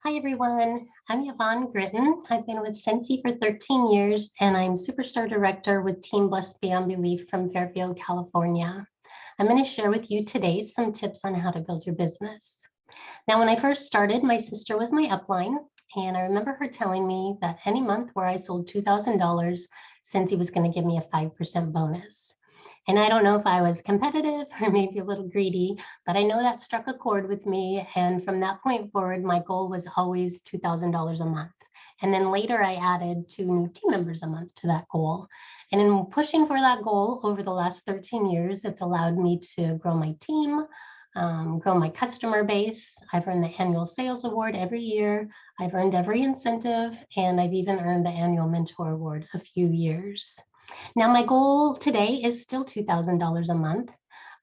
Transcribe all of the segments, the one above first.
Hi everyone, I'm Yvonne Gritton. I've been with Scentsy for 13 years and I'm Superstar Director with Team Blessed Beyond Belief from Fairfield, California. I'm going to share with you today some tips on how to build your business. Now, when I first started, my sister was my upline, and I remember her telling me that any month where I sold $2,000, Scentsy was going to give me a 5% bonus. And I don't know if I was competitive or maybe a little greedy, but I know that struck a chord with me. And from that point forward, my goal was always $2,000 a month. And then later I added 2 new team members a month to that goal. And in pushing for that goal over the last 13 years, it's allowed me to grow my team, grow my customer base. I've earned the annual sales award every year. I've earned every incentive, and I've even earned the annual mentor award a few years. Now, my goal today is still $2,000 a month,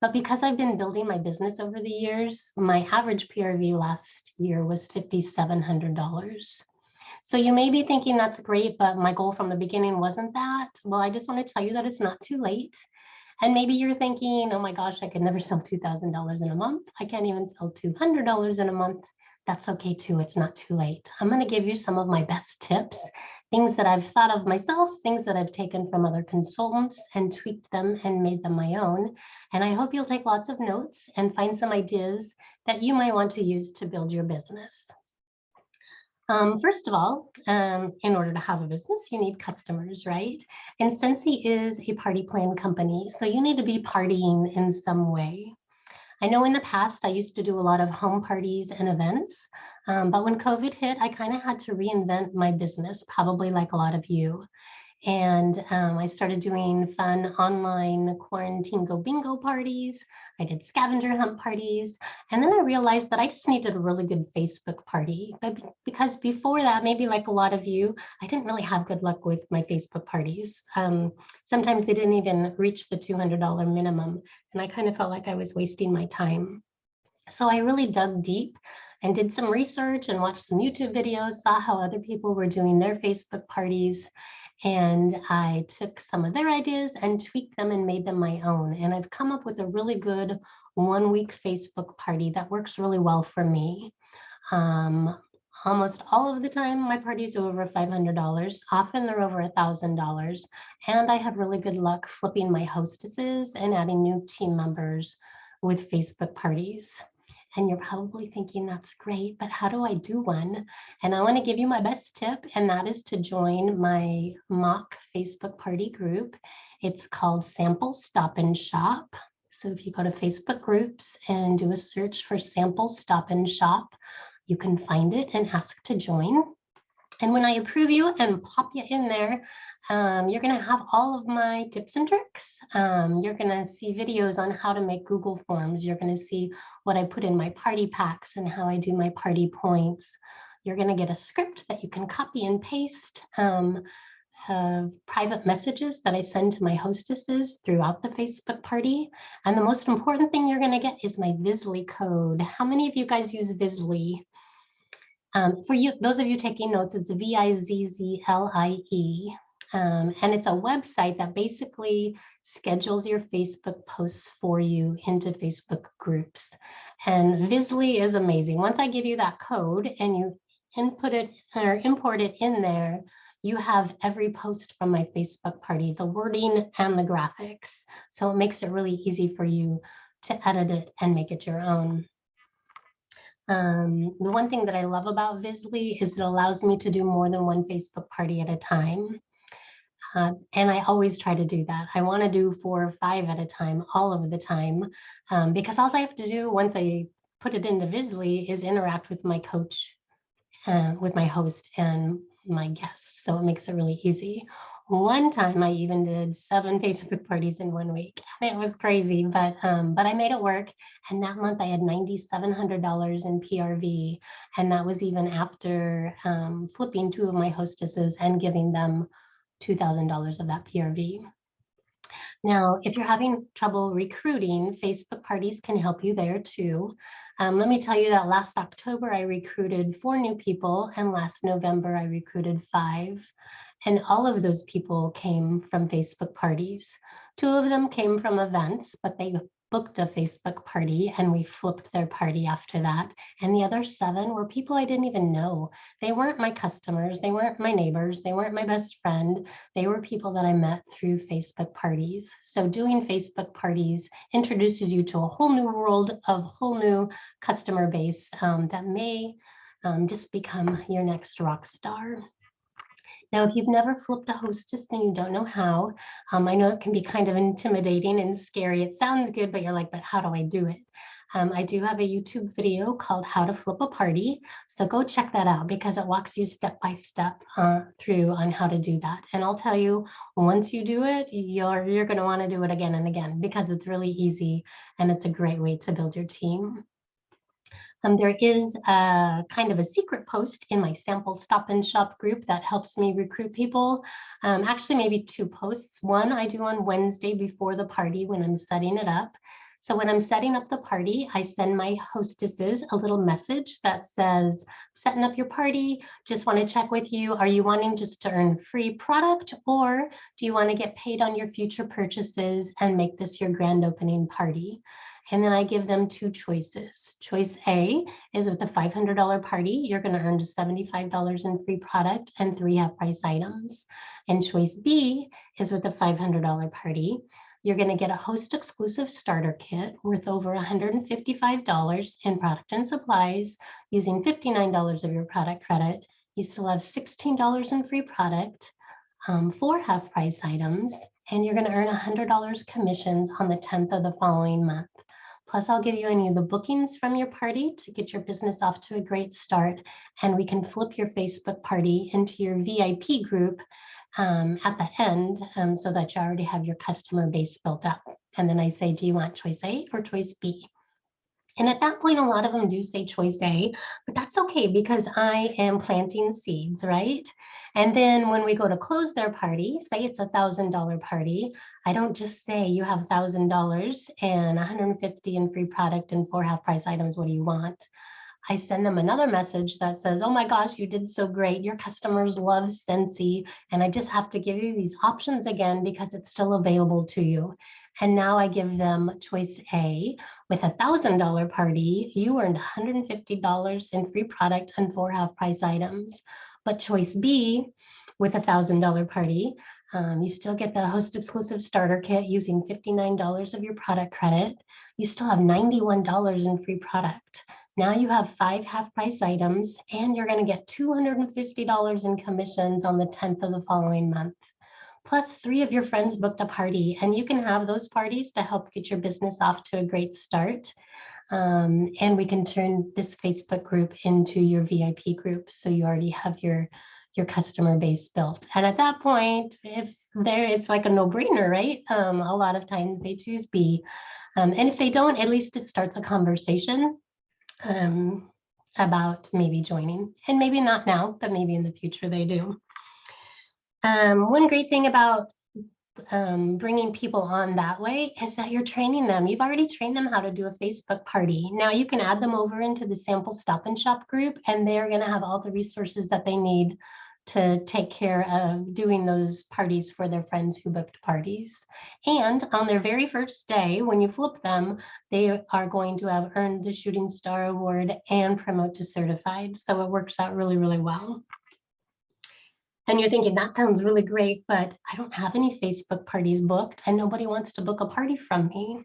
but because I've been building my business over the years, my average PRV last year was $5,700. So you may be thinking that's great, but my goal from the beginning wasn't that. Well, I just want to tell you that it's not too late. And maybe you're thinking, oh my gosh, I could never sell $2,000 in a month. I can't even sell $200 in a month. That's okay too. It's not too late. I'm going to give you some of my best tips, things that I've thought of myself, things that I've taken from other consultants and tweaked them and made them my own. And I hope you'll take lots of notes and find some ideas that you might want to use to build your business. First of all, in order to have a business, you need customers, right? And Scentsy is a party plan company, so you need to be partying in some way. I know in the past, I used to do a lot of home parties and events, but when COVID hit, I kind of had to reinvent my business, probably like a lot of you. And I started doing fun online quarantine go bingo parties. I did scavenger hunt parties. And then I realized that I just needed a really good Facebook party. But because before that, maybe like a lot of you, I didn't really have good luck with my Facebook parties. Sometimes they didn't even reach the $200 minimum. And I kind of felt like I was wasting my time. So I really dug deep and did some research and watched some YouTube videos, saw how other people were doing their Facebook parties. And I took some of their ideas and tweaked them and made them my own. And I've come up with a really good 1-week Facebook party that works really well for me. Almost all of the time, my parties are over $500. Often they're over $1,000. And I have really good luck flipping my hostesses and adding new team members with Facebook parties. And you're probably thinking, that's great, but how do I do one? And I want to give you my best tip, and that is to join my mock Facebook party group. It's called Sample Stop and Shop. So if you go to Facebook groups and do a search for Sample Stop and Shop, you can find it and ask to join. And when I approve you and pop you in there, you're going to have all of my tips and tricks. You're going to see videos on how to make Google Forms. You're going to see what I put in my party packs and how I do my party points. You're going to get a script that you can copy and paste, private messages that I send to my hostesses throughout the Facebook party. And the most important thing you're going to get is my Vizly code. How many of you guys use Vizly? For you, those of you taking notes, it's Vizzlie. And it's a website that basically schedules your Facebook posts for you into Facebook groups. And Vizly is amazing. Once I give you that code and you input it or import it in there, you have every post from my Facebook party, the wording and the graphics. So it makes it really easy for you to edit it and make it your own. The one thing that I love about Vizly is it allows me to do more than one Facebook party at a time. And I always try to do that. I want to do 4 or 5 at a time, all of the time, because all I have to do once I put it into Vizly is interact with my coach, with my host and my guests. So it makes it really easy. One time I even did 7 Facebook parties in 1 week. It was crazy, but I made it work. And that month I had $9,700 in PRV. And that was even after flipping 2 of my hostesses and giving them $2,000 of that PRV. Now, if you're having trouble recruiting, Facebook parties can help you there too. Let me tell you that last October, I recruited 4 new people, and last November, I recruited 5. And all of those people came from Facebook parties. 2 of them came from events, but they booked a Facebook party and we flipped their party after that. And the other 7 were people I didn't even know. They weren't my customers. They weren't my neighbors. They weren't my best friend. They were people that I met through Facebook parties. So doing Facebook parties introduces you to a whole new world of whole new customer base that may just become your next rock star. Now, if you've never flipped a hostess and you don't know how, I know it can be kind of intimidating and scary. It sounds good, but you're like, but how do I do it? I do have a YouTube video called How to Flip a Party. So go check that out because it walks you step by step through on how to do that. And I'll tell you, once you do it, you're going to want to do it again and again because it's really easy and it's a great way to build your team. There is a kind of a secret post in my sample stop and shop group that helps me recruit people. Actually, maybe 2 posts. One I do on Wednesday before the party when I'm setting it up. So when I'm setting up the party, I send my hostesses a little message that says, setting up your party, just want to check with you. Are you wanting just to earn free product or do you want to get paid on your future purchases and make this your grand opening party? And then I give them 2 choices. Choice A is with a $500 party, you're going to earn $75 in free product and 3 half-price items. And choice B is with a $500 party, you're going to get a host exclusive starter kit worth over $155 in product and supplies using $59 of your product credit. You still have $16 in free product, 4 half-price items, and you're going to earn $100 commissions on the 10th of the following month. Plus, I'll give you any of the bookings from your party to get your business off to a great start. And we can flip your Facebook party into your VIP group at the end so that you already have your customer base built up. And then I say, do you want choice A or choice B? And at that point, a lot of them do say choice A, but that's okay because I am planting seeds, right? And then when we go to close their party, say it's a $1,000 party, I don't just say you have $1,000 and 150 in free product and 4 half-price items. What do you want? I send them another message that says, oh my gosh, you did so great. Your customers love Scentsy. And I just have to give you these options again because it's still available to you. And now I give them choice A. With a $1,000 party, you earned $150 in free product and 4 half-price items. But choice B, with a $1,000 party, you still get the host exclusive starter kit using $59 of your product credit. You still have $91 in free product. Now you have 5 half-price items and you're going to get $250 in commissions on the 10th of the following month. Plus 3 of your friends booked a party and you can have those parties to help get your business off to a great start. And we can turn this Facebook group into your VIP group. So you already have your customer base built. And at that point, it's like a no-brainer, right? A lot of times they choose B. And if they don't, at least it starts a conversation about maybe joining, and maybe not now, but maybe in the future they do. One great thing about bringing people on that way is that you're training them. You've already trained them how to do a Facebook party. Now you can add them over into the sample stop and shop group, and they're going to have all the resources that they need to take care of doing those parties for their friends who booked parties. And on their very first day, when you flip them, they are going to have earned the Shooting Star Award and promote to certified. So it works out really, really well. And you're thinking, that sounds really great, but I don't have any Facebook parties booked and nobody wants to book a party from me.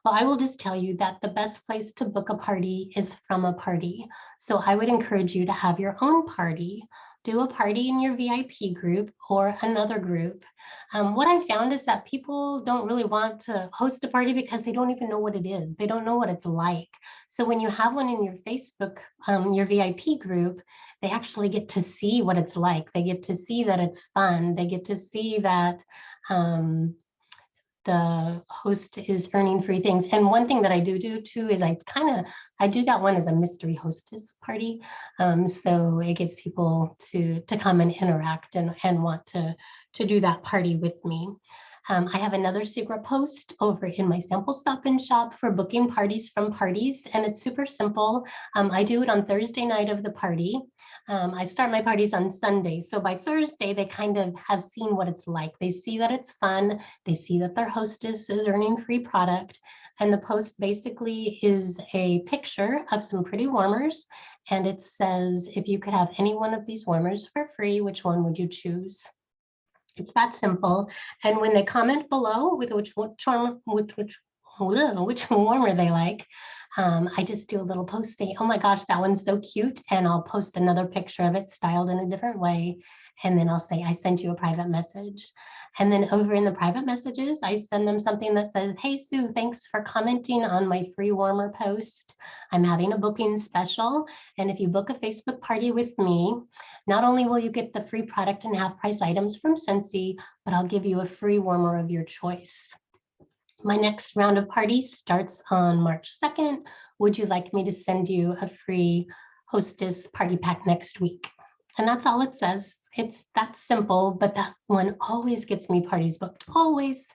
Well, I will just tell you that the best place to book a party is from a party. So I would encourage you to have your own party. Do a party in your VIP group or another group. What I found is that people don't really want to host a party because they don't even know what it is. They don't know what it's like. So when you have one in your Facebook, your VIP group, they actually get to see what it's like. They get to see that it's fun. They get to see that the host is earning free things. And one thing that I do too is I do that one as a mystery hostess party. So it gets people to come and interact and want to do that party with me. I have another secret post over in my sample stop and shop for booking parties from parties, and it's super simple. I do it on Thursday night of the party. I start my parties on Sunday. So by Thursday, they kind of have seen what it's like. They see that it's fun. They see that their hostess is earning free product. And the post basically is a picture of some pretty warmers. And it says, if you could have any one of these warmers for free, which one would you choose? It's that simple. And when they comment below with which warmer they like, I just do a little post saying, oh my gosh, that one's so cute. And I'll post another picture of it styled in a different way. And then I'll say, I sent you a private message. And then over in the private messages, I send them something that says, hey, Sue, thanks for commenting on my free warmer post. I'm having a booking special. And if you book a Facebook party with me, not only will you get the free product and half price items from Scentsy, but I'll give you a free warmer of your choice. My next round of parties starts on March 2nd. Would you like me to send you a free Hostess party pack next week? And that's all it says. It's that simple, but that one always gets me parties booked, always.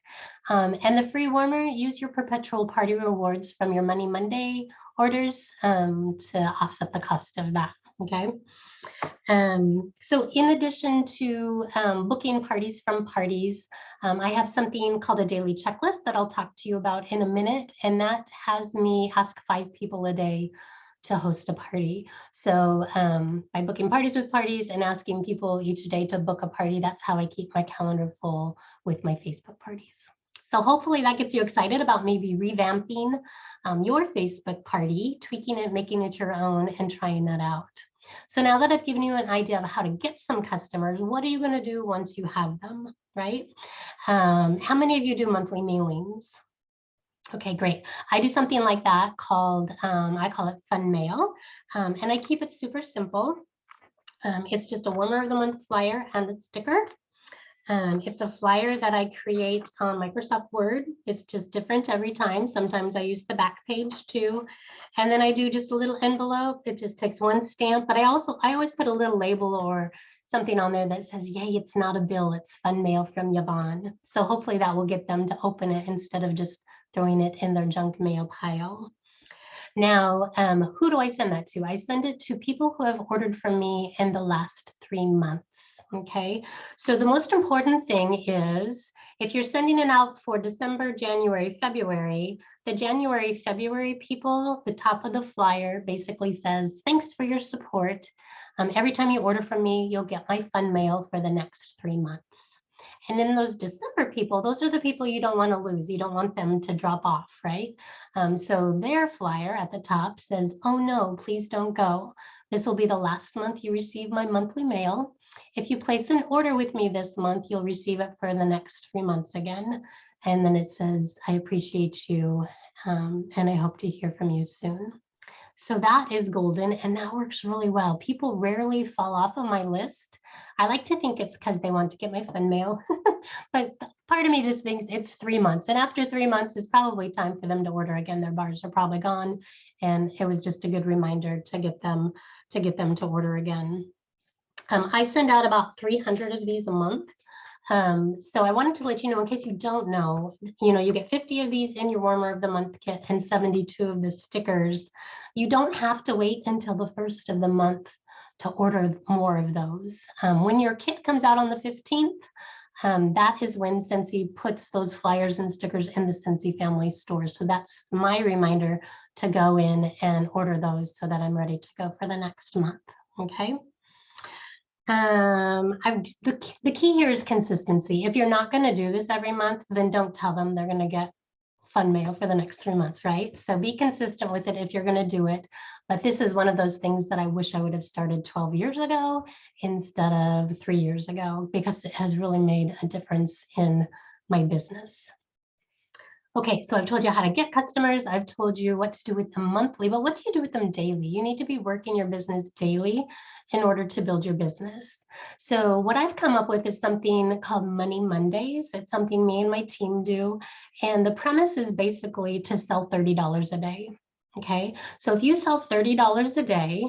And the free warmer, use your perpetual party rewards from your Money Monday orders to offset the cost of that, okay? So in addition to booking parties from parties, I have something called a daily checklist that I'll talk to you about in a minute, and that has me ask 5 people a day to host a party. So by booking parties with parties and asking people each day to book a party, that's how I keep my calendar full with my Facebook parties. So hopefully that gets you excited about maybe revamping your Facebook party, tweaking it, making it your own, and trying that out. So now that I've given you an idea of how to get some customers, what are you going to do once you have them, right? How many of you do monthly mailings? Okay, great. I do something like that called, I call it Fun Mail, and I keep it super simple. It's just a warmer of the month flyer and a sticker. It's a flyer that I create on Microsoft Word. It's just different every time. Sometimes I use the back page too. And then I do just a little envelope. It just takes one stamp, but I always put a little label or something on there that says, yay, it's not a bill, it's fun mail from Yvonne. So hopefully that will get them to open it instead of just throwing it in their junk mail pile. Now, who do I send that to? I send it to people who have ordered from me in the last 3 months, okay? So the most important thing is, if you're sending it out for December, January, February, the January, February people, the top of the flyer basically says, thanks for your support. Every time you order from me, you'll get my fun mail for the next 3 months. And then those December people, those are the people you don't want to lose. You don't want them to drop off, right? So their flyer at the top says, oh no, please don't go. This will be the last month you receive my monthly mail. If you place an order with me this month, you'll receive it for the next 3 months again. And then it says, I appreciate you, and I hope to hear from you soon. So that is golden, and that works really well. People rarely fall off of my list. I like to think it's because they want to get my fun mail, but part of me just thinks it's 3 months. And after 3 months, it's probably time for them to order again. Their bars are probably gone. And it was just a good reminder to get them to order again. I send out about 300 of these a month. So I wanted to let you know, in case you don't know, you get 50 of these in your warmer of the month kit and 72 of the stickers. You don't have to wait until the 1st of the month to order more of those. When your kit comes out on the 15th, that is when Scentsy puts those flyers and stickers in the Scentsy family store. So that's my reminder to go in and order those so that I'm ready to go for the next month, okay? The key here is consistency. If you're not going to do this every month, then don't tell them they're going to get fun mail for the next 3 months, right? So be consistent with it if you're going to do it. But this is one of those things that I wish I would have started 12 years ago instead of 3 years ago, because it has really made a difference in my business. Okay, so I've told you how to get customers. I've told you what to do with them monthly, but what do you do with them daily? You need to be working your business daily in order to build your business. So what I've come up with is something called Money Mondays. It's something me and my team do. And the premise is basically to sell $30 a day. Okay, so if you sell $30 a day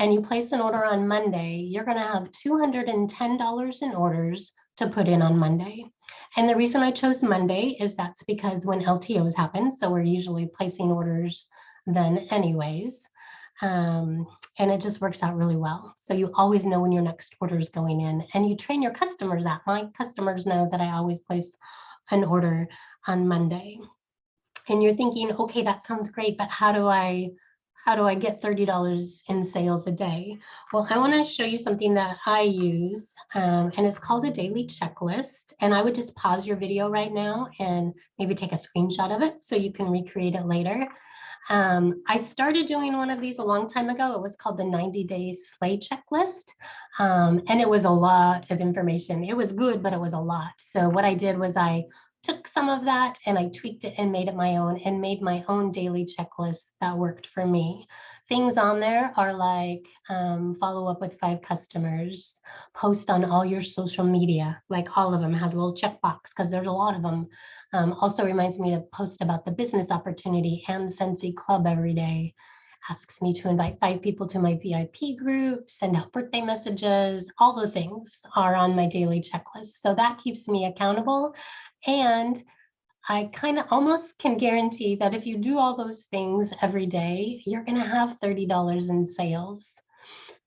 and you place an order on Monday, you're going to have $210 in orders to put in on Monday. And the reason I chose Monday is that's because when LTOs happen, so we're usually placing orders then anyways. And it just works out really well. So you always know when your next order is going in, and you train your customers that. My customers know that I always place an order on Monday. And you're thinking, okay, that sounds great, but how do I get $30 in sales a day? Well, I want to show you something that I use, and it's called a daily checklist. And I would just pause your video right now and maybe take a screenshot of it so you can recreate it later. I started doing one of these a long time ago. It was called the 90-day sleigh checklist. And it was a lot of information. It was good, but it was a lot. So what I did was I took some of that and I tweaked it and made it my own, and made my own daily checklist that worked for me. Things on there are like follow up with 5 customers, post on all your social media, like all of them has a little checkbox because there's a lot of them. Also reminds me to post about the business opportunity and Scentsy Club every day. Asks me to invite 5 people to my VIP group, send out birthday messages. All the things are on my daily checklist. So that keeps me accountable. And I kind of almost can guarantee that if you do all those things every day, you're going to have $30 in sales.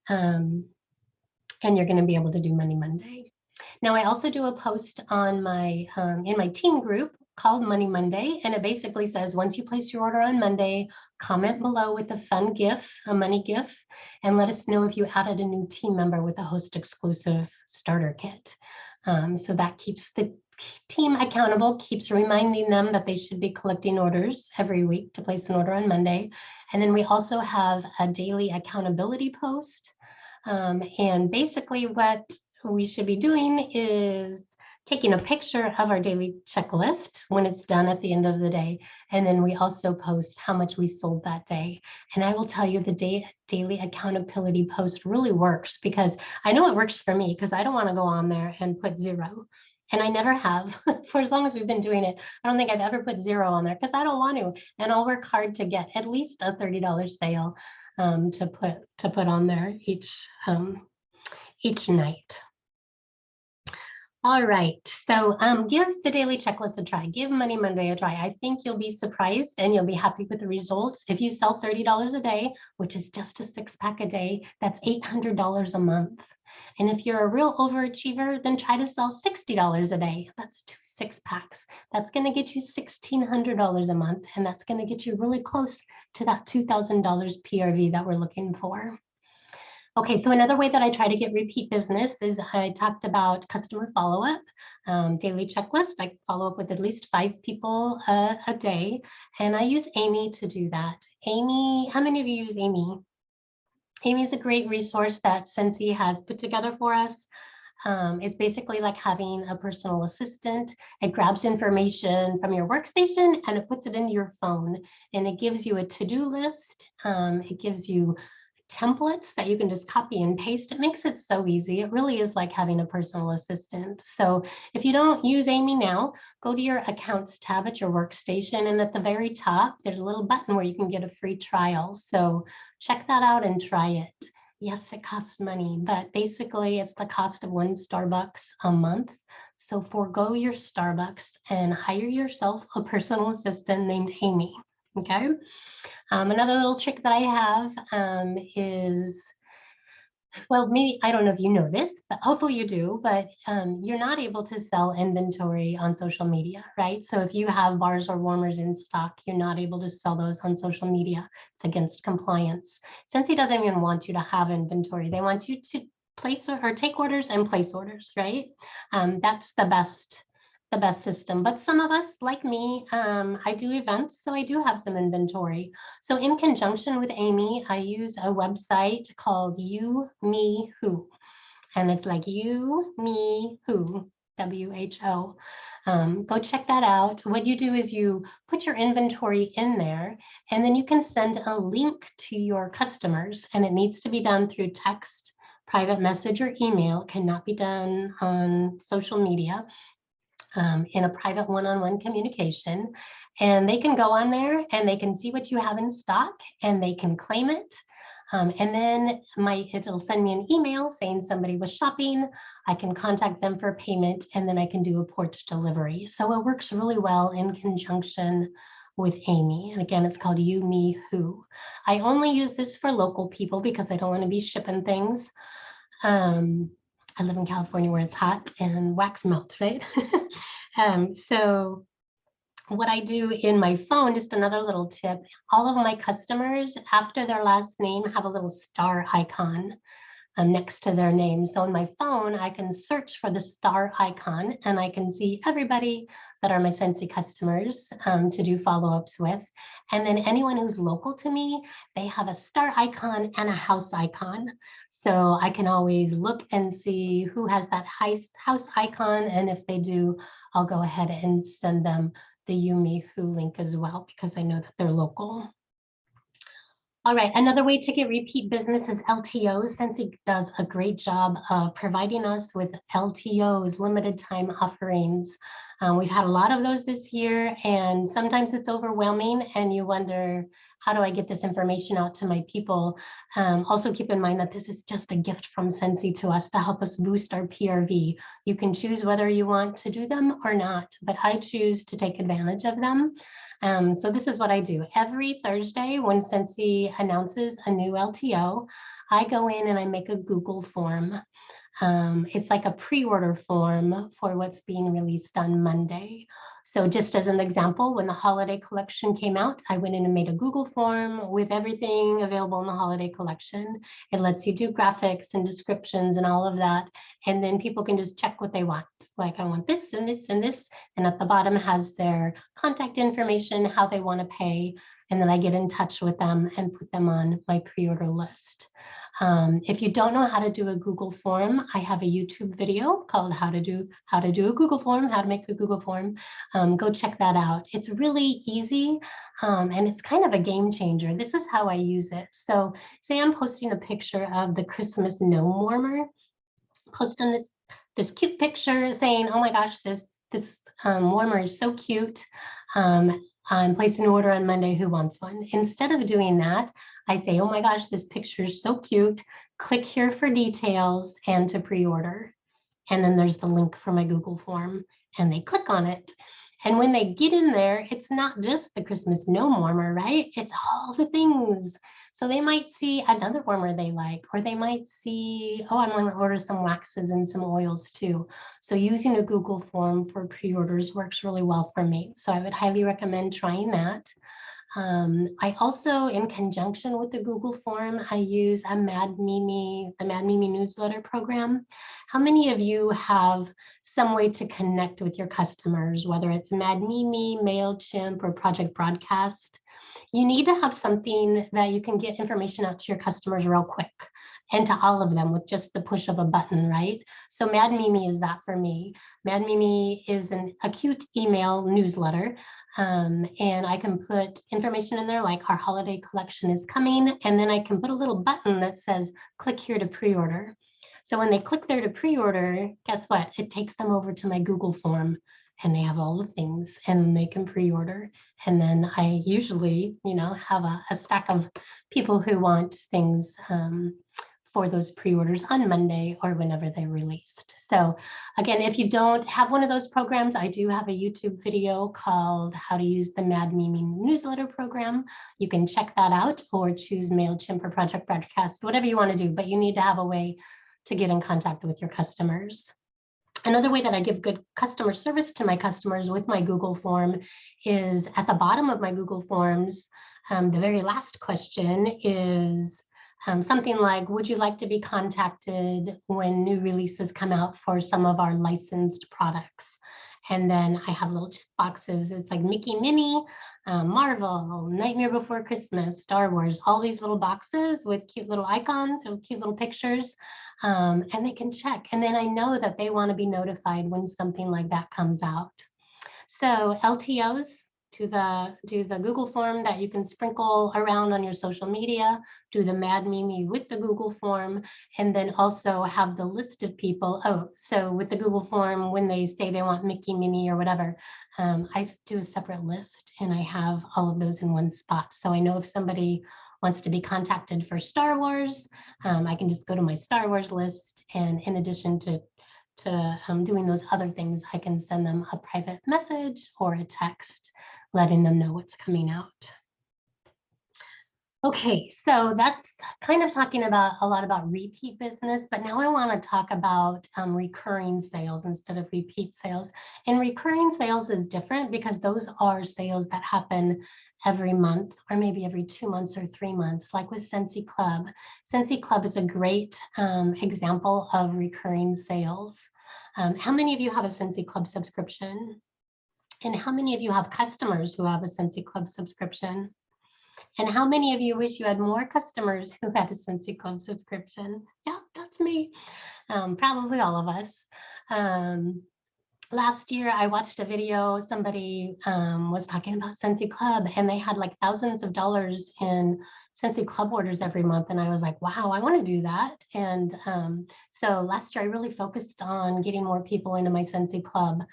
And you're going to be able to do Money Monday. Now, I also do a post on my in my team group called Money Monday, and it basically says, once you place your order on Monday, comment below with a fun GIF, a money GIF, and let us know if you added a new team member with a host exclusive starter kit. So that keeps the team accountable, keeps reminding them that they should be collecting orders every week to place an order on Monday. And then we also have a daily accountability post. And basically what we should be doing is taking a picture of our daily checklist when it's done at the end of the day. And then we also post how much we sold that day. And I will tell you, the daily accountability post really works, because I know it works for me, because I don't want to go on there and put 0. And I never have for as long as we've been doing it. I don't think I've ever put 0 on there because I don't want to. And I'll work hard to get at least a $30 sale to put on there each night. All right, so give the daily checklist a try. Give Money Monday a try. I think you'll be surprised and you'll be happy with the results. If you sell $30 a day, which is just a 6-pack a day, that's $800 a month. And if you're a real overachiever, then try to sell $60 a day. That's 2 6-packs. That's going to get you $1,600 a month, and that's going to get you really close to that $2,000 PRV that we're looking for. Okay, so another way that I try to get repeat business is I talked about customer follow-up, daily checklist. I follow up with at least 5 people a day, and I use Amy to do that. Amy, how many of you use Amy? Amy is a great resource that Scentsy has put together for us. It's basically like having a personal assistant. It grabs information from your workstation and it puts it into your phone, and it gives you a to-do list. It gives you templates that you can just copy and paste. It makes it so easy. It really is like having a personal assistant. So if you don't use Amy now, go to your accounts tab at your workstation, and at the very top, there's a little button where you can get a free trial. So check that out and try it. Yes, it costs money, but basically it's the cost of 1 Starbucks a month. So forego your Starbucks and hire yourself a personal assistant named Amy, okay? Another little trick that I have is, well, maybe, I don't know if you know this, but hopefully you do, but you're not able to sell inventory on social media, right? So if you have bars or warmers in stock, you're not able to sell those on social media. It's against compliance. Scentsy doesn't even want you to have inventory. They want you to place or take orders and place orders, right? That's the best system. But some of us, like me, I do events, so I do have some inventory. So in conjunction with Amy, I use a website called You, Me, Who. And it's like You, Me, Who, WHO. Go check that out. What you do is you put your inventory in there, and then you can send a link to your customers, and it needs to be done through text, private message, or email. It cannot be done on social media. In a private one-on-one communication, and they can go on there and they can see what you have in stock and they can claim it. And then it'll send me an email saying somebody was shopping. I can contact them for payment, and then I can do a porch delivery. So it works really well in conjunction with Amy. And again, it's called You, Me, Who. I only use this for local people because I don't want to be shipping things. I live in California where it's hot and wax melts, right? So what I do in my phone, just another little tip, all of my customers, after their last name, have a little star icon next to their name. So on my phone, I can search for the star icon and I can see everybody that are my Scentsy customers to do follow-ups with. And then anyone who's local to me, they have a star icon and a house icon. So I can always look and see who has that house icon. And if they do, I'll go ahead and send them the You, Me, Who link as well, because I know that they're local. All right, another way to get repeat business is LTOs. Scentsy does a great job of providing us with LTOs, limited time offerings. We've had a lot of those this year, and sometimes it's overwhelming and you wonder, how do I get this information out to my people? Also keep in mind that this is just a gift from Scentsy to us to help us boost our PRV. You can choose whether you want to do them or not, but I choose to take advantage of them. So this is what I do. Every Thursday when Scentsy announces a new LTO, I go in and I make a Google form. It's like a pre-order form for what's being released on Monday. So just as an example, when the holiday collection came out, I went in and made a Google form with everything available in the holiday collection. It lets you do graphics and descriptions and all of that. And then people can just check what they want. Like, I want this and this and this. And at the bottom has their contact information, how they want to pay. And then I get in touch with them and put them on my pre-order list. If you don't know how to do a Google form, I have a YouTube video called how to do a Google form, how to make a Google form. Go check that out. It's really easy and it's kind of a game changer. This is how I use it. So say I'm posting a picture of the Christmas gnome warmer, posting this cute picture saying, oh my gosh, this warmer is so cute. I'm placing an order on Monday, who wants one? Instead of doing that, I say, oh my gosh, this picture is so cute. Click here for details and to pre-order. And then there's the link for my Google form and they click on it. And when they get in there, it's not just the Christmas gnome warmer, right? It's all the things. So they might see another warmer they like, or they might see, oh, I'm going to order some waxes and some oils too. So using a Google form for pre-orders works really well for me. So I would highly recommend trying that. I also, in conjunction with the Google form, I use the Mad Mimi newsletter program. How many of you have some way to connect with your customers, whether it's Mad Mimi, MailChimp, or Project Broadcast? You need to have something that you can get information out to your customers real quick and to all of them with just the push of a button, right? So Mad Mimi is that for me. Mad Mimi is an acute email newsletter. And I can put information in there like our holiday collection is coming, and then I can put a little button that says click here to pre-order. So when they click there to pre-order, guess what? It takes them over to my Google form and they have all the things and they can pre-order. And then I usually, have a stack of people who want things for those pre-orders on Monday or whenever they're released. So again, if you don't have one of those programs, I do have a YouTube video called How to Use the Mad Mimi Newsletter Program. You can check that out or choose MailChimp or Project Broadcast, whatever you want to do, but you need to have a way to get in contact with your customers. Another way that I give good customer service to my customers with my Google form is at the bottom of my Google forms, the very last question is something like, would you like to be contacted when new releases come out for some of our licensed products? And then I have little check boxes. It's like Mickey Minnie, Marvel, Nightmare Before Christmas, Star Wars, all these little boxes with cute little icons or cute little pictures. And they can check. And then I know that they want to be notified when something like that comes out. So LTOs, do the Google form that you can sprinkle around on your social media, do the Mad Mimi with the Google form, and then also have the list of people. Oh, so with the Google form, when they say they want Mickey, Minnie, or whatever, I do a separate list and I have all of those in one spot. So I know if somebody wants to be contacted for Star Wars, I can just go to my Star Wars list, and in addition to doing those other things, I can send them a private message or a text letting them know what's coming out. Okay, so that's kind of talking about a lot about repeat business, but now I want to talk about recurring sales instead of repeat sales. And recurring sales is different because those are sales that happen every month or maybe every 2 months or 3 months, like with Scentsy Club. Scentsy Club is a great example of recurring sales. How many of you have a Scentsy Club subscription? And how many of you have customers who have a Scentsy Club subscription? And how many of you wish you had more customers who had a Scentsy Club subscription? Yeah, that's me. Probably all of us. Last year, I watched a video. Somebody was talking about Scentsy Club, and they had like thousands of dollars in Scentsy Club orders every month. And I was like, wow, I want to do that. And so last year, I really focused on getting more people into my Scentsy Club.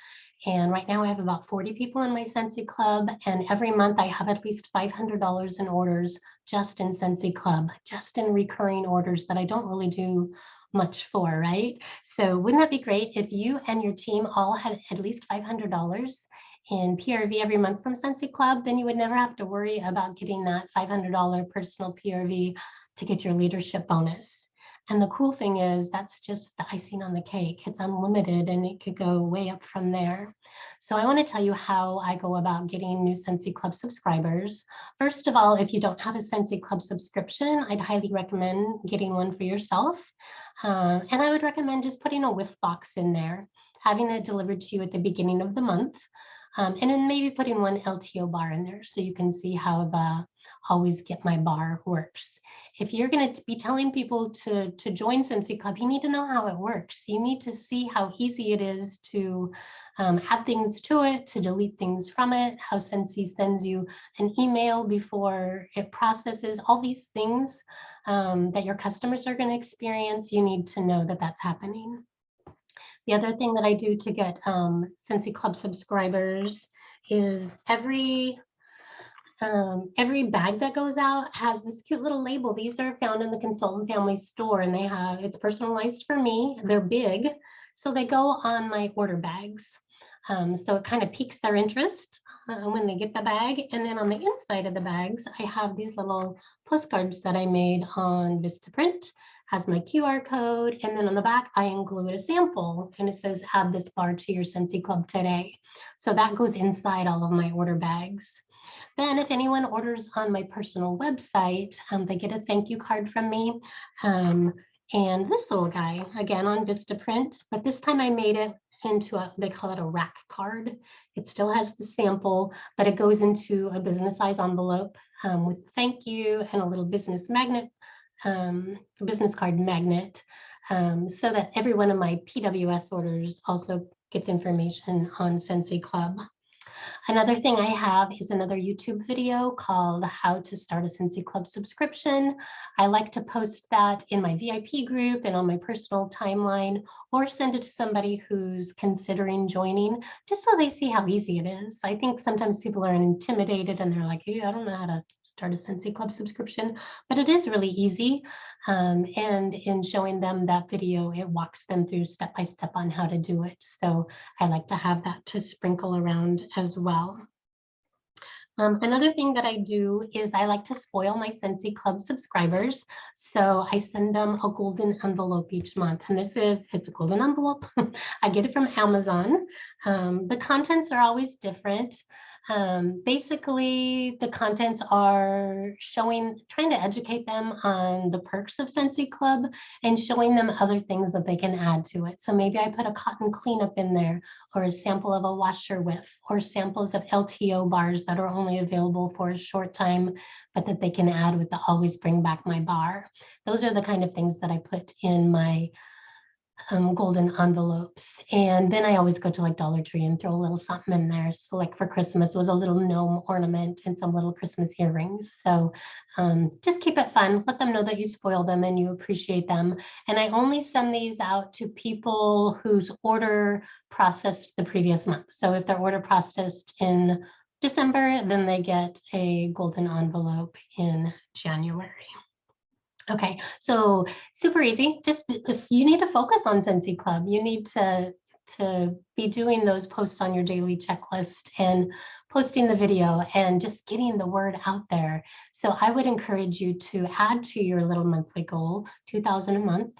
And right now I have about 40 people in my Scentsy Club, and every month I have at least $500 in orders just in Scentsy Club, just in recurring orders that I don't really do much for, right? So wouldn't that be great if you and your team all had at least $500 in PRV every month from Scentsy Club? Then you would never have to worry about getting that $500 personal PRV to get your leadership bonus. And the cool thing is that's just the icing on the cake. It's unlimited and it could go way up from there. So I want to tell you how I go about getting new Scentsy Club subscribers. First of all, if you don't have a Scentsy Club subscription, I'd highly recommend getting one for yourself. And I would recommend just putting a whiff box in there, having it delivered to you at the beginning of the month. And then maybe putting one LTO bar in there so you can see how the always get my bar works. If you're going to be telling people to join Scentsy Club, you need to know how it works. You need to see how easy it is to add things to it, to delete things from it, how Scentsy sends you an email before it processes, all these things that your customers are going to experience. You need to know that that's happening. The other thing that I do to get Scentsy Club subscribers is every bag that goes out has this cute little label. These are found in the Consultant Family store, and it's personalized for me. They're big, so they go on my order bags. So it kind of piques their interest when they get the bag. And then on the inside of the bags, I have these little postcards that I made on Vistaprint. Has my QR code, and then on the back I include a sample, and it says add this bar to your Scentsy Club today. So that goes inside all of my order bags. Then if anyone orders on my personal website, they get a thank you card from me. And this little guy, again on Vistaprint, but this time I made it into they call it a rack card. It still has the sample, but it goes into a business size envelope with thank you and a little business magnet, business card magnet, so that every one of my PWS orders also gets information on Scentsy Club. Another thing I have is another YouTube video called How to Start a Scentsy Club Subscription. I like to post that in my VIP group and on my personal timeline, or send it to somebody who's considering joining, just so they see how easy it is. I think sometimes people are intimidated and they're like, hey, I don't know how to start a Scentsy Club subscription, but it is really easy. And in showing them that video, it walks them through step by step on how to do it. So I like to have that to sprinkle around as well. Another thing that I do is I like to spoil my Scentsy Club subscribers. So I send them a golden envelope each month. And it's a golden envelope. I get it from Amazon. The contents are always different. Basically, the contents are trying to educate them on the perks of Scentsy Club and showing them other things that they can add to it. So maybe I put a cotton cleanup in there, or a sample of a washer whiff, or samples of LTO bars that are only available for a short time, but that they can add with the always bring back my bar. Those are the kind of things that I put in my golden envelopes. And then I always go to like Dollar Tree and throw a little something in there. So like for Christmas, it was a little gnome ornament and some little Christmas earrings. So just keep it fun. Let them know that you spoil them and you appreciate them. And I only send these out to people whose order processed the previous month. So if their order processed in December, then they get a golden envelope in January. Okay, so super easy. Just if you need to focus on Scentsy Club, you need to be doing those posts on your daily checklist and posting the video and just getting the word out there. So I would encourage you to add to your little monthly goal, 2,000 a month,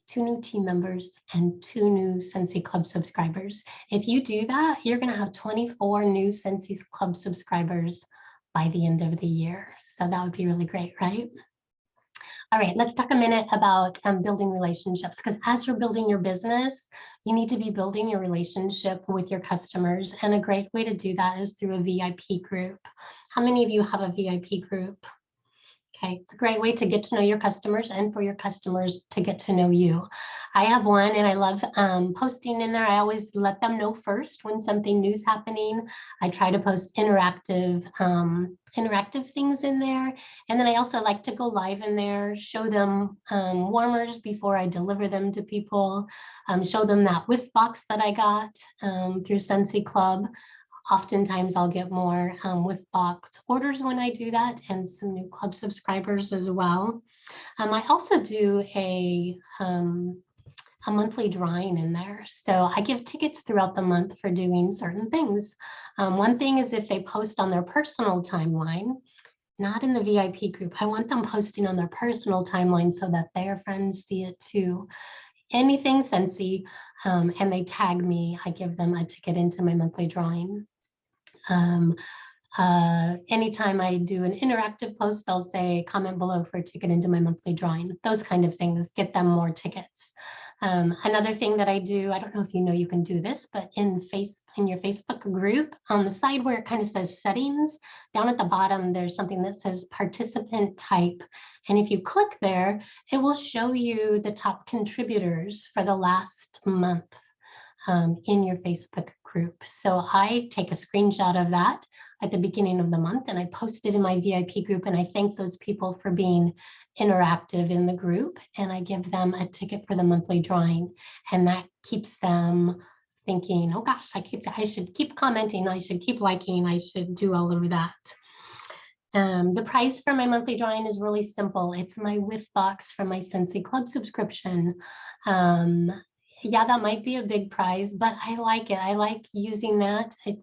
2 new team members, and 2 new Scentsy Club subscribers. If you do that, you're going to have 24 new Scentsy Club subscribers by the end of the year. So that would be really great, right? All right, let's talk a minute about building relationships, because as you're building your business, you need to be building your relationship with your customers. And a great way to do that is through a VIP group. How many of you have a VIP group? Okay, it's a great way to get to know your customers and for your customers to get to know you. I have one and I love posting in there. I always let them know first when something new's happening. I try to post interactive things in there. And then I also like to go live in there, show them warmers before I deliver them to people, show them that whiff box that I got through Scentsy Club. Oftentimes I'll get more whiff box orders when I do that, and some new club subscribers as well. I also do a monthly drawing in there. So I give tickets throughout the month for doing certain things. One thing is if they post on their personal timeline, not in the VIP group, I want them posting on their personal timeline so that their friends see it too. Anything Scentsy, and they tag me, I give them a ticket into my monthly drawing. Anytime I do an interactive post, I'll say comment below for a ticket into my monthly drawing. Those kind of things get them more tickets. Another thing that I do, I don't know if you know you can do this, but in your Facebook group, on the side where it kind of says settings, down at the bottom, there's something that says participant type. And if you click there, it will show you the top contributors for the last month in your Facebook group. So I take a screenshot of that at the beginning of the month and I post it in my VIP group, and I thank those people for being interactive in the group, and I give them a ticket for the monthly drawing, and that keeps them thinking, oh gosh, I should keep commenting, I should keep liking, I should do all of that. The price for my monthly drawing is really simple. It's my whiff box from my Scentsy Club subscription. Yeah, that might be a big prize, but I like it. I like using that. It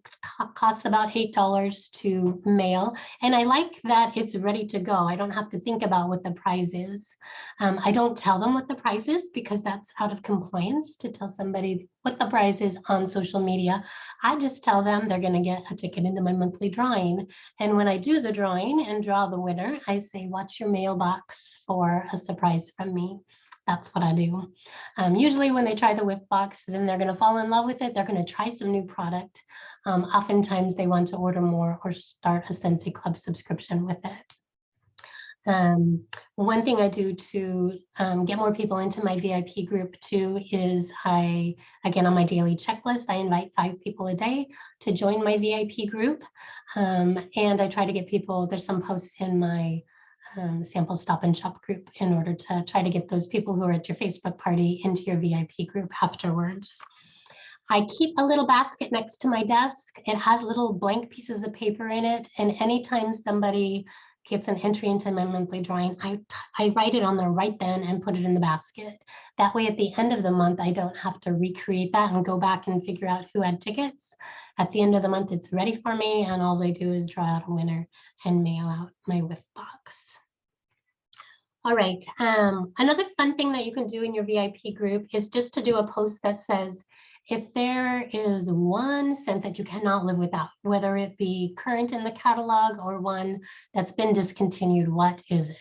costs about $8 to mail, and I like that it's ready to go. I don't have to think about what the prize is. I don't tell them what the prize is because that's out of compliance to tell somebody what the prize is on social media. I just tell them they're going to get a ticket into my monthly drawing. And when I do the drawing and draw the winner, I say, watch your mailbox for a surprise from me. That's what I do. Usually when they try the whiff box, then they're going to fall in love with it. They're going to try some new product. Oftentimes they want to order more or start a Scentsy Club subscription with it. One thing I do to get more people into my VIP group too is again, on my daily checklist, I invite 5 people a day to join my VIP group. And I try to get people, there's some posts in my sample stop and shop group in order to try to get those people who are at your Facebook party into your VIP group afterwards. I keep a little basket next to my desk. It has little blank pieces of paper in it. And anytime somebody gets an entry into my monthly drawing, I write it on there right then and put it in the basket. That way at the end of the month, I don't have to recreate that and go back and figure out who had tickets. At the end of the month, it's ready for me. And all I do is draw out a winner and mail out my whiff box. All right, another fun thing that you can do in your VIP group is just to do a post that says, if there is one scent that you cannot live without, whether it be current in the catalog or one that's been discontinued, what is it?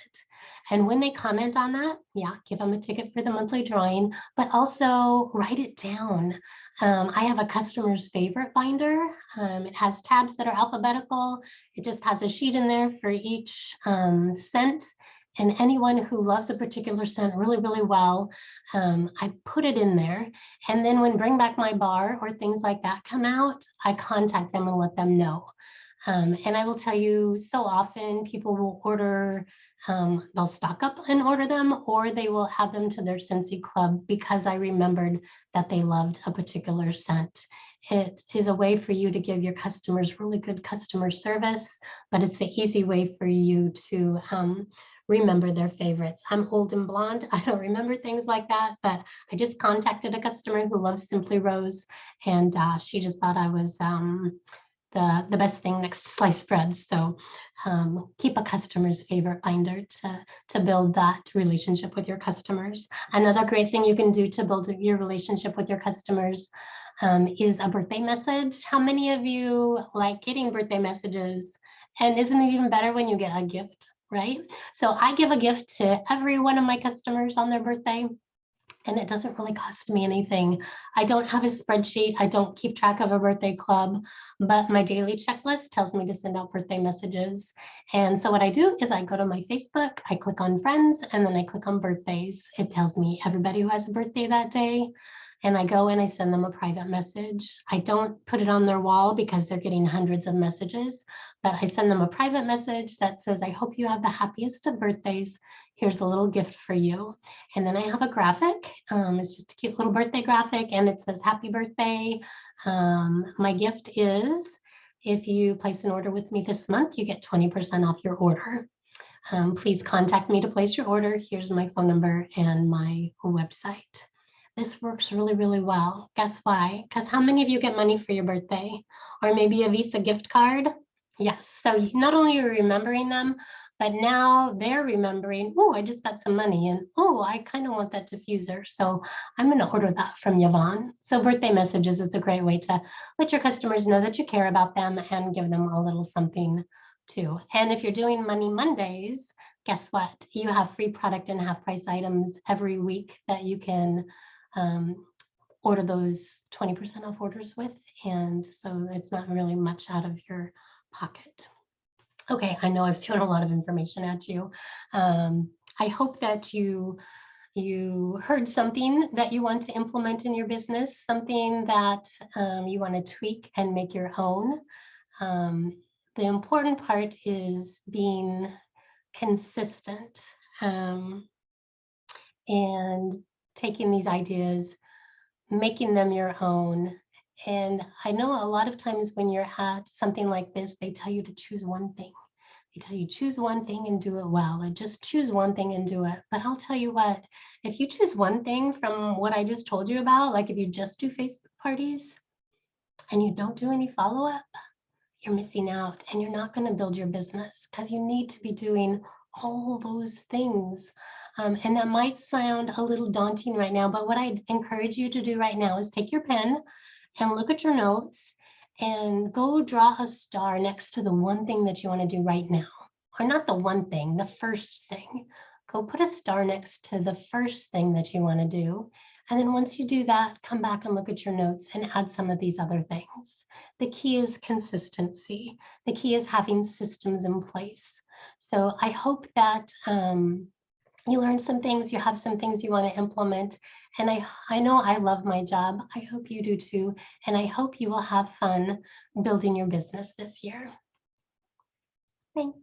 And when they comment on that, yeah, give them a ticket for the monthly drawing, but also write it down. I have a customer's favorite binder. It has tabs that are alphabetical. It just has a sheet in there for each scent. And anyone who loves a particular scent really, really well, I put it in there. And then when Bring Back My Bar or things like that come out, I contact them and let them know. And I will tell you, so often people will order, they'll stock up and order them, or they will add them to their Scentsy Club because I remembered that they loved a particular scent. It is a way for you to give your customers really good customer service, but it's an easy way for you to remember their favorites. I'm old and blonde. I don't remember things like that, but I just contacted a customer who loves Simply Rose, and she just thought I was the best thing next to sliced bread. So keep a customer's favorite binder to build that relationship with your customers. Another great thing you can do to build your relationship with your customers is a birthday message. How many of you like getting birthday messages? And isn't it even better when you get a gift, right? So I give a gift to every one of my customers on their birthday, and it doesn't really cost me anything. I don't have a spreadsheet. I don't keep track of a birthday club, but my daily checklist tells me to send out birthday messages. And so what I do is I go to my Facebook, I click on friends, and then I click on birthdays. It tells me everybody who has a birthday that day. And I go and I send them a private message. I don't put it on their wall because they're getting hundreds of messages, but I send them a private message that says, I hope you have the happiest of birthdays. Here's a little gift for you. And then I have a graphic. It's just a cute little birthday graphic, and it says, happy birthday. My gift is, if you place an order with me this month, you get 20% off your order. Please contact me to place your order. Here's my phone number and my website. This works really, really well. Guess why? Because how many of you get money for your birthday? Or maybe a Visa gift card? Yes, so not only are you remembering them, but now they're remembering, oh, I just got some money, and oh, I kind of want that diffuser. So I'm going to order that from Yvonne. So birthday messages is a great way to let your customers know that you care about them and give them a little something too. And if you're doing Money Mondays, guess what? You have free product and half price items every week that you can order those 20% off orders with. And so it's not really much out of your pocket. Okay, I know I've thrown a lot of information at you. I hope that you heard something that you want to implement in your business, something that you want to tweak and make your own. The important part is being consistent and taking these ideas, making them your own. And I know a lot of times when you're at something like this, they tell you to choose one thing. They tell you choose one thing and do it well, and just choose one thing and do it. But I'll tell you what, if you choose one thing from what I just told you about, like if you just do Facebook parties and you don't do any follow-up, you're missing out, and you're not going to build your business, because you need to be doing all those things. And that might sound a little daunting right now, but what I encourage you to do right now is take your pen and look at your notes and go draw a star next to the one thing that you want to do right now. Or not the one thing, the first thing. Go put a star next to the first thing that you want to do. And then once you do that, come back and look at your notes and add some of these other things. The key is consistency. The key is having systems in place. So I hope that you learned some things, you have some things you want to implement. And I know I love my job. I hope you do too. And I hope you will have fun building your business this year. Thanks.